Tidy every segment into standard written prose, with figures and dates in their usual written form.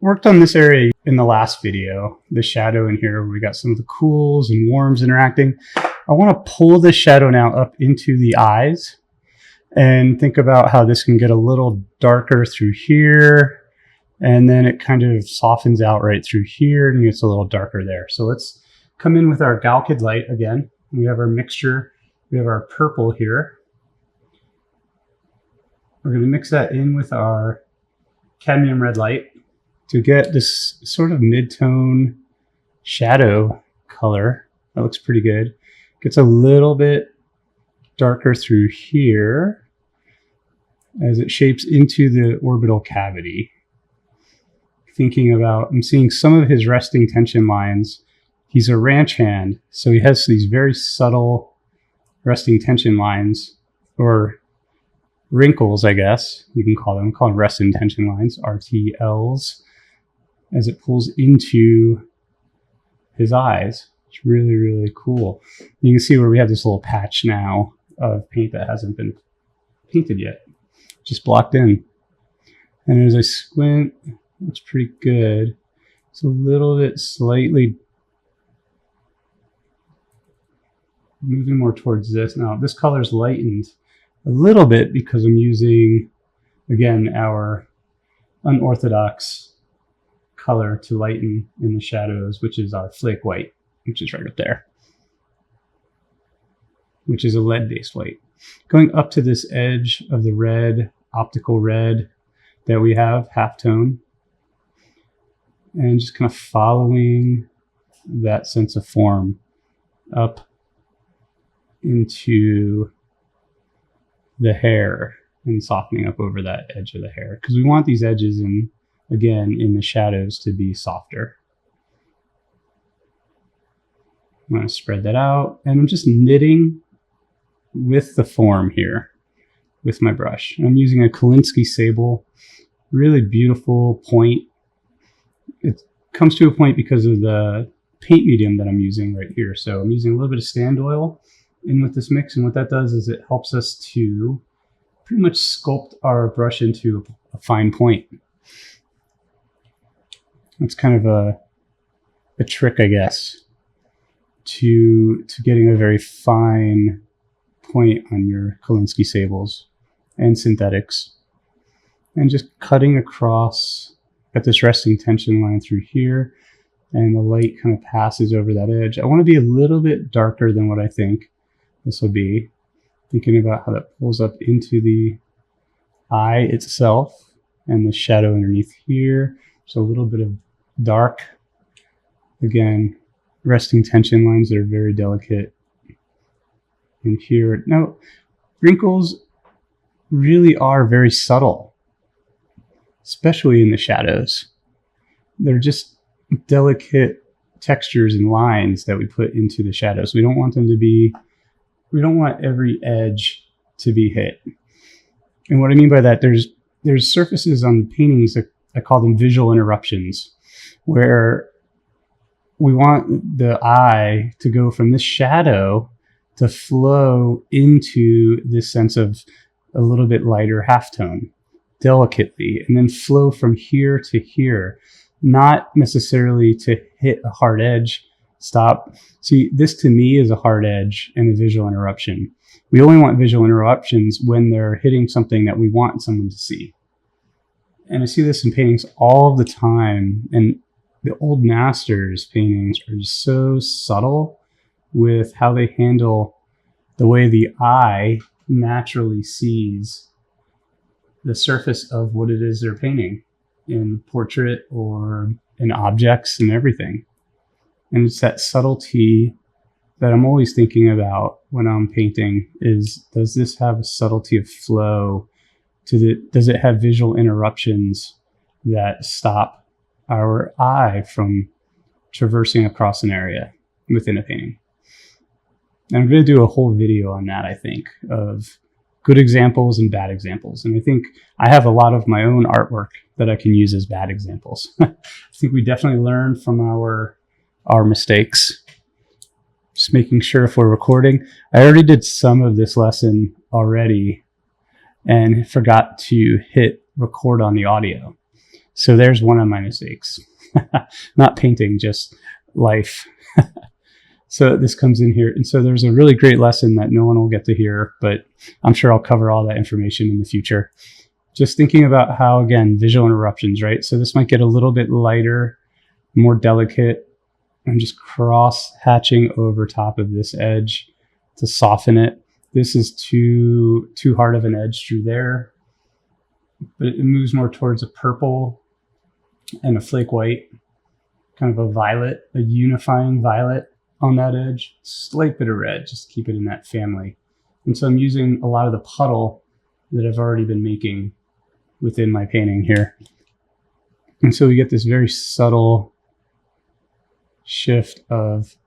worked on this area in the last video, the shadow in here where we got some of the cools and warms interacting. I want to pull this shadow now up into the eyes and think about how this can get a little darker through here, and then it kind of softens out right through here and gets a little darker there. So let's come in with our Galkid light again. We have our mixture, we have our purple here. We're going to mix that in with our cadmium red light to get this sort of mid-tone shadow color. That looks pretty good. Gets a little bit darker through here as it shapes into the orbital cavity. Thinking about, I'm seeing some of his resting tension lines. He's a ranch hand, so he has these very subtle resting tension lines, or wrinkles, I guess you can call them. Call them resting tension lines, RTLs, as it pulls into his eyes. It's really, really cool. You can see where we have this little patch now of paint that hasn't been painted yet, just blocked in. And as I squint, it's pretty good. It's a little bit slightly moving more towards this. Now this color's lightened a little bit because I'm using, again, our unorthodox color to lighten in the shadows, which is our flake white, which is right up there, which is a lead-based white. Going up to this edge of the red, optical red that we have, halftone, and just kind of following that sense of form up into the hair and softening up over that edge of the hair, because we want these edges, in again, in the shadows, to be softer. I'm going to spread that out, and I'm just knitting with the form here with my brush. I'm using a Kolinsky sable, really beautiful point. It comes to a point because of the paint medium that I'm using right here. So I'm using a little bit of stand oil in with this mix, and what that does is it helps us to pretty much sculpt our brush into a fine point. It's kind of a trick, I guess, to getting a very fine point on your Kolinsky sables and synthetics, and just cutting across at this resting tension line through here, and the light kind of passes over that edge. I want to be a little bit darker than what I think this will be, thinking about how that pulls up into the eye itself and the shadow underneath here. So a little bit of dark, again, resting tension lines that are very delicate in here. Now, wrinkles really are very subtle, especially in the shadows. They're just delicate textures and lines that we put into the shadows. We don't want them to be, we don't want every edge to be hit. And what I mean by that, there's surfaces on paintings that I call them visual interruptions, where we want the eye to go from this shadow to flow into this sense of a little bit lighter halftone, delicately, and then flow from here to here, not necessarily to hit a hard edge, stop. See, this to me is a hard edge and a visual interruption. We only want visual interruptions when they're hitting something that we want someone to see. And I see this in paintings all the time, and the old masters' paintings are just so subtle with how they handle the way the eye naturally sees the surface of what it is they're painting in portrait or in objects and everything. And it's that subtlety that I'm always thinking about when I'm painting is, does this have a subtlety of flow? Does it have visual interruptions that stop our eye from traversing across an area within a painting? And I'm going to do a whole video on that, I think, of good examples and bad examples. And I think I have a lot of my own artwork that I can use as bad examples. I think we definitely learn from our mistakes. Just making sure if we're recording. I already did some of this lesson already and forgot to hit record on the audio. So there's one of my mistakes. Not painting, just life. So this comes in here. And so there's a really great lesson that no one will get to hear, but I'm sure I'll cover all that information in the future. Just thinking about how, again, visual interruptions, right? So this might get a little bit lighter, more delicate. I'm just cross hatching over top of this edge to soften it. This is too hard of an edge through there, but it moves more towards a purple and a flake white, kind of a violet, a unifying violet on that edge, slight bit of red, just keep it in that family. And so I'm using a lot of the puddle that I've already been making within my painting here. And so we get this very subtle shift of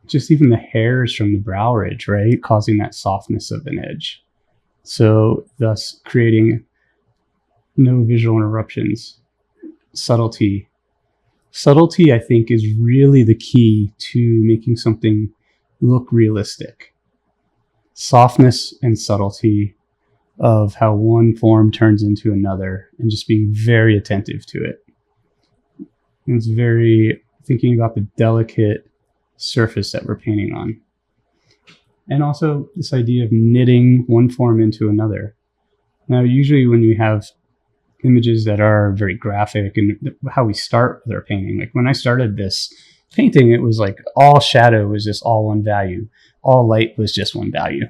just even the hairs from the brow ridge, right? Causing that softness of an edge. So thus creating no visual interruptions. Subtlety. Subtlety, I think, is really the key to making something look realistic. Softness and subtlety of how one form turns into another, and just being very attentive to it. And it's very thinking about the delicate surface that we're painting on. And also this idea of knitting one form into another. Now, usually when we have images that are very graphic and how we start with our painting, like when I started this painting, it was like all shadow was just all one value. All light was just one value.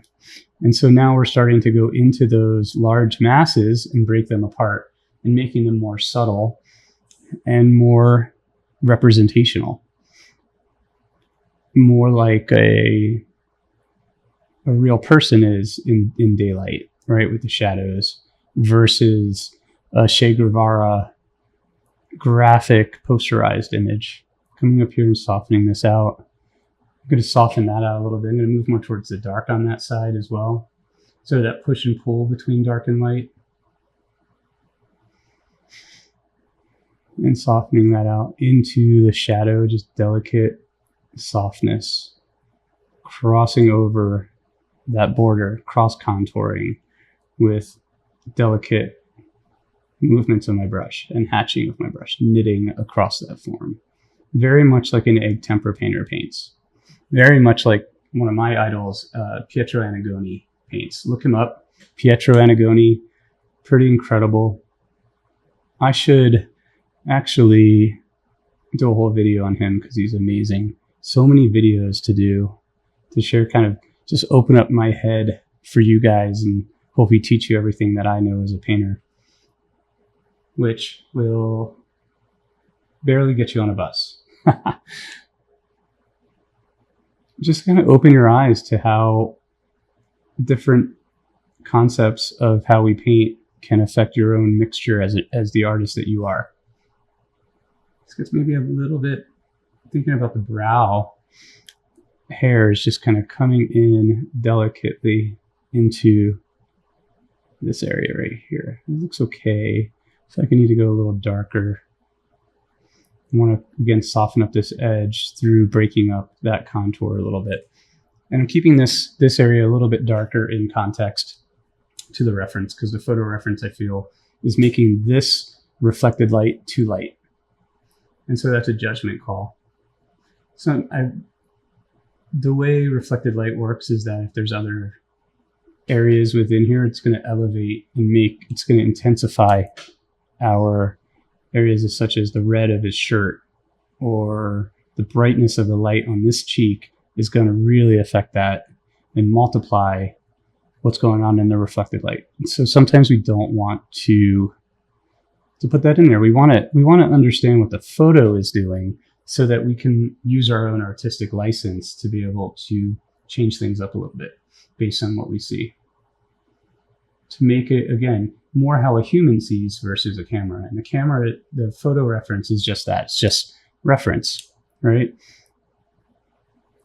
And so now we're starting to go into those large masses and break them apart and making them more subtle and more representational. More like a real person is in daylight, right, with the shadows, versus a Che Guevara graphic posterized image. Coming up here and softening this out. I'm going to soften that out a little bit. I'm going to move more towards the dark on that side as well. So that push and pull between dark and light. And softening that out into the shadow, just delicate softness. Crossing over that border, cross contouring with delicate movements of my brush and hatching of my brush, knitting across that form. Very much like an egg temper painter paints. Very much like one of my idols, Pietro Annigoni paints. Look him up. Pietro Annigoni, pretty incredible. I should actually do a whole video on him because he's amazing. So many videos to do, to share, kind of just open up my head for you guys and hopefully teach you everything that I know as a painter, which will barely get you on a bus. Just kind of open your eyes to how different concepts of how we paint can affect your own mixture as the artist that you are. This gets maybe a little bit thinking about the brow hairs just kind of coming in delicately into this area right here. It looks okay. I feel like I need to go a little darker. I want to, again, soften up this edge through breaking up that contour a little bit. And I'm keeping this area a little bit darker in context to the reference, because the photo reference, I feel, is making this reflected light too light. And so that's a judgment call. So the way reflected light works is that if there's other areas within here, it's going to elevate and it's going to intensify our areas such as the red of his shirt, or the brightness of the light on this cheek is going to really affect that and multiply what's going on in the reflected light. And so sometimes we don't want to put that in there. We want to understand what the photo is doing so that we can use our own artistic license to be able to change things up a little bit based on what we see. To make it, again, more how a human sees versus a camera. And the camera, the photo reference is just that. It's just reference, right?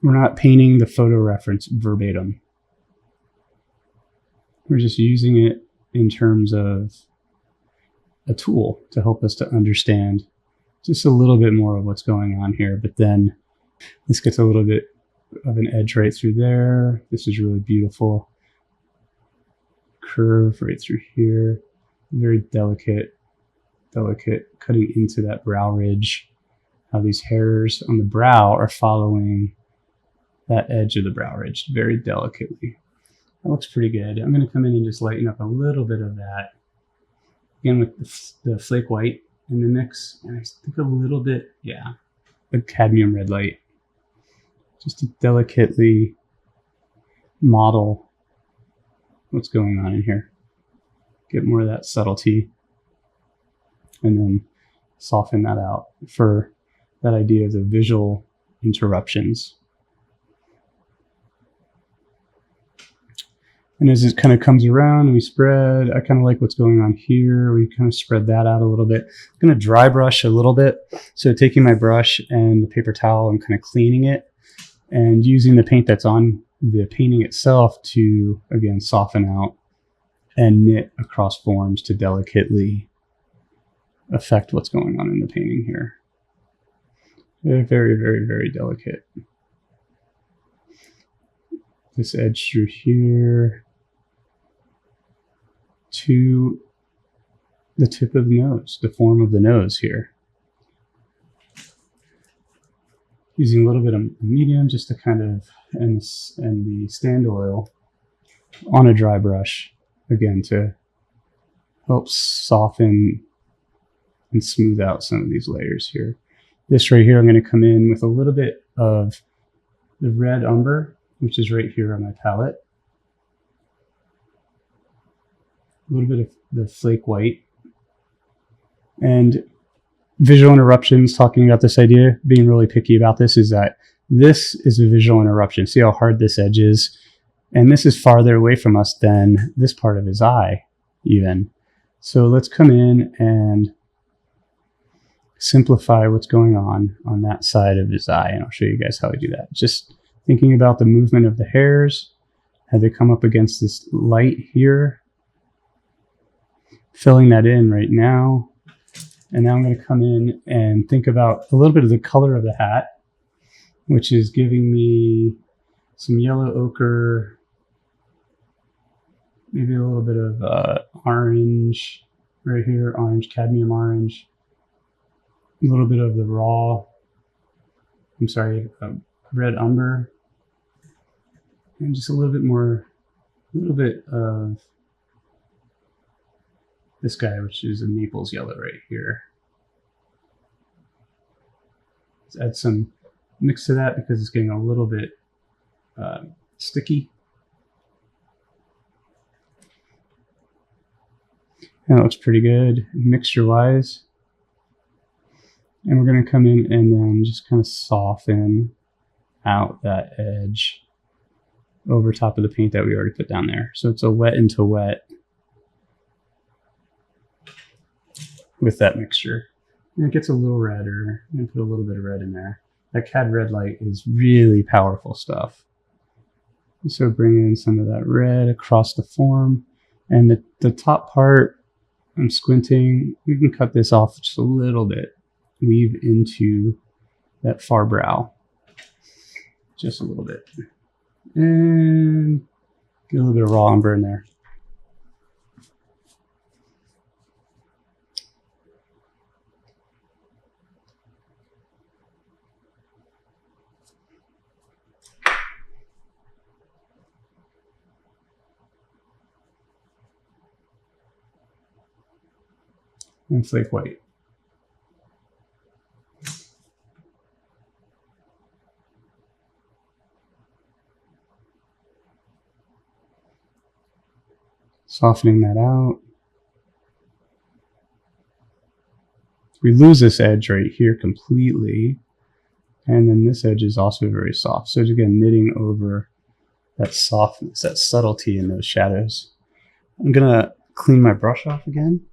We're not painting the photo reference verbatim. We're just using it in terms of a tool to help us to understand just a little bit more of what's going on here. But then this gets a little bit of an edge right through there. This is really beautiful. Curve right through here. Very delicate delicate cutting into that brow ridge, how these hairs on the brow are following that edge of the brow ridge very delicately. That looks pretty good. I'm going to come in and just lighten up a little bit of that. Again, with the flake white in the mix, and I think a little bit, yeah, the cadmium red light, just to delicately model what's going on in here. Get more of that subtlety, and then soften that out for that idea of the visual interruptions. And as it kind of comes around, we spread. I kind of like what's going on here. We kind of spread that out a little bit. I'm going to dry brush a little bit. So taking my brush and the paper towel and kind of cleaning it and using the paint that's on the painting itself to, again, soften out and knit across forms to delicately affect what's going on in the painting here. Very, very, very, very delicate. This edge through here to the tip of the nose, the form of the nose here. Using a little bit of medium just to kind of, and the stand oil on a dry brush, again, to help soften and smooth out some of these layers here. This right here, I'm going to come in with a little bit of the red umber, which is right here on my palette. A little bit of the flake white. And visual interruptions, talking about this idea, being really picky about this, is that this is a visual interruption. See how hard this edge is? And this is farther away from us than this part of his eye, even. So let's come in and simplify what's going on that side of his eye. And I'll show you guys how I do that. Just thinking about the movement of the hairs, how they come up against this light here. Filling that in right now. And now I'm going to come in and think about a little bit of the color of the hat, which is giving me some yellow ochre, maybe a little bit of orange right here, orange, cadmium orange, a little bit of the red umber, and just a little bit of this guy, which is a Naples yellow right here. Let's add some mix to that because it's getting a little bit sticky. That looks pretty good mixture-wise. And we're going to come in and then just kind of soften out that edge over top of the paint that we already put down there. So it's a wet into wet with that mixture. And it gets a little redder. I'm going to put a little bit of red in there. That cad red light is really powerful stuff. And so bring in some of that red across the form. And the top part, I'm squinting. We can cut this off just a little bit. Weave into that far brow. Just a little bit. And get a little bit of raw umber in there. And flake white. Softening that out. We lose this edge right here completely. And then this edge is also very soft. So again, knitting over that softness, that subtlety in those shadows. I'm going to clean my brush off again.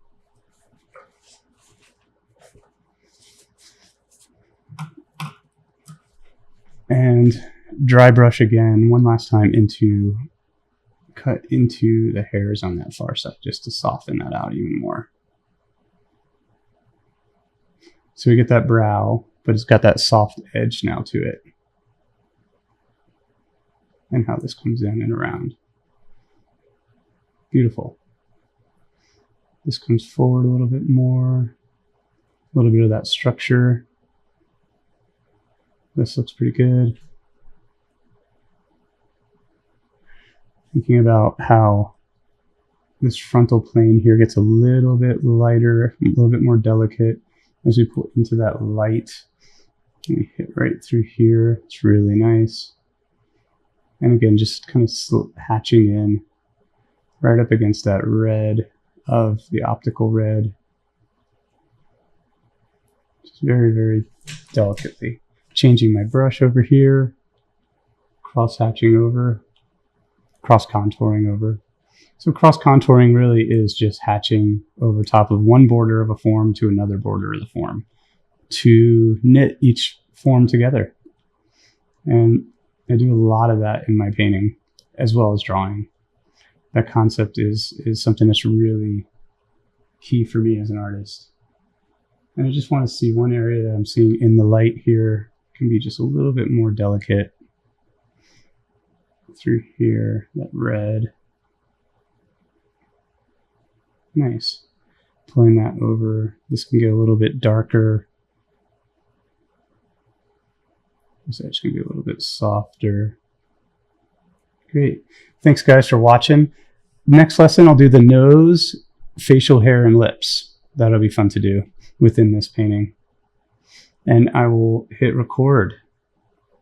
And dry brush again one last time cut into the hairs on that far side just to soften that out even more. So we get that brow, but it's got that soft edge now to it. And how this comes in and around. Beautiful. This comes forward a little bit more. A little bit of that structure. This looks pretty good. Thinking about how this frontal plane here gets a little bit lighter, a little bit more delicate as we put into that light. We hit right through here. It's really nice. And again, just kind of hatching in right up against that red of the optical red. Just very, very delicately. Changing my brush over here, cross-hatching over, cross-contouring over. So cross-contouring really is just hatching over top of one border of a form to another border of the form to knit each form together. And I do a lot of that in my painting as well as drawing. That concept is something that's really key for me as an artist. And I just want to see one area that I'm seeing in the light here can be just a little bit more delicate. Through here, that red. Nice. Pulling that over. This can get a little bit darker. This is actually going to be a little bit softer. Great. Thanks, guys, for watching. Next lesson, I'll do the nose, facial hair, and lips. That'll be fun to do within this painting. And I will hit record.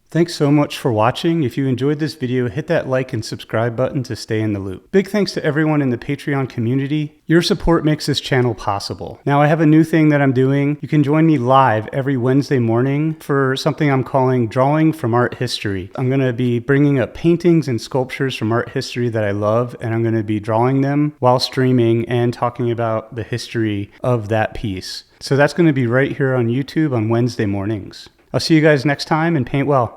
Thanks so much for watching. If you enjoyed this video, hit that like and subscribe button to stay in the loop. Big thanks to everyone in the Patreon community. Your support makes this channel possible. Now I have a new thing that I'm doing. You can join me live every Wednesday morning for something I'm calling Drawing from Art History. I'm going to be bringing up paintings and sculptures from art history that I love, and I'm going to be drawing them while streaming and talking about the history of that piece. So that's going to be right here on YouTube on Wednesday mornings. I'll see you guys next time, and paint well.